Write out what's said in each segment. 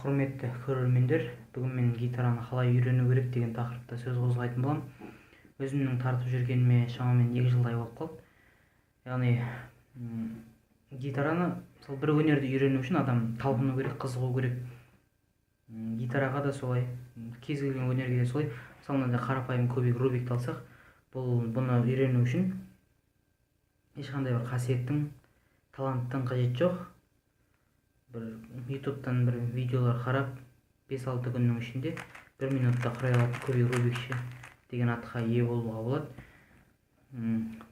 құрметті көрермендер, бүгін мен гитараны қалай үйрену керек деген тақырыпта сөз қозғайтын боламын. Өзімнің тартып жүргеніме шамамен 2 жылдай болып қалды. Яғни гитараны бір өнерді үйрену үшін адам талпыну керек, қызығу керек. Гитараға да солай, кез келген өнерге де солай. Мысалы, қарапайым кубик, рубикті алсақ, бұны үйрену үшін ешқандай бір қасиеттің, таланттың қажет жоқ. Бір ютубтан бір видеолар қарап 5-6 күннің ішінде 1 минутта құрай алатын кубик рубикші деген атқа ие болуға болады.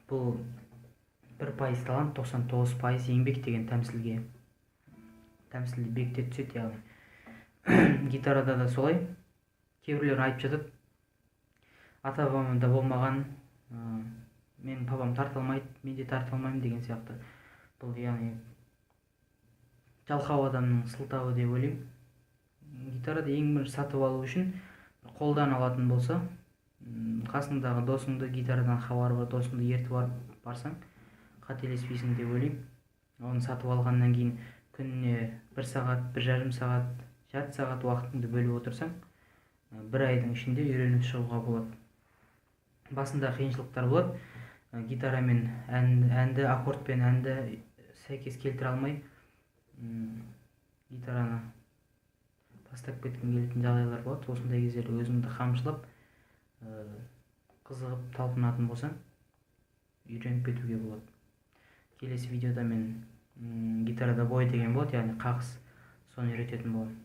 Бұл 1% талант, 99% еңбек деген тәмсілді бекіте түседі. Яғни гитарада да солай. Кейбіреулер айтып жатады, ата-бабамда болмаған, менің папам тарта алмайды, мен де тарта алмаймын деген сияқты. Бұл яғни жалқау адамның сылтауы деп ойлаймын. Гитарады ең бірінші сатып алу үшін қолдан алатын болса, қасыңдағы досыңды, гитарадан хабары бар досыңды ертіп барсаң, қателеспейсің деп ойлаймын. Оны сатып алғаннан кейін күніне 1 сағат, 1,5 сағат, жарты сағат уақытыңды бөліп отырсаң, 1 айдың ішінде үйреніп шығуға болады. Басында қиыншылықтар болады. Гитарамен әнді, аккордпен әнді сәйкес келтіре алмай, гитараны тастап кеткім келетін жағдайлар болады. Осындай кездерде өзіңді қамшылап, қызығып талпынатын болсаң, үйреніп кетуге болады. Келесі видеода мен гитарада бой деген болады, яғни қағыс, соны үйрететін боламын.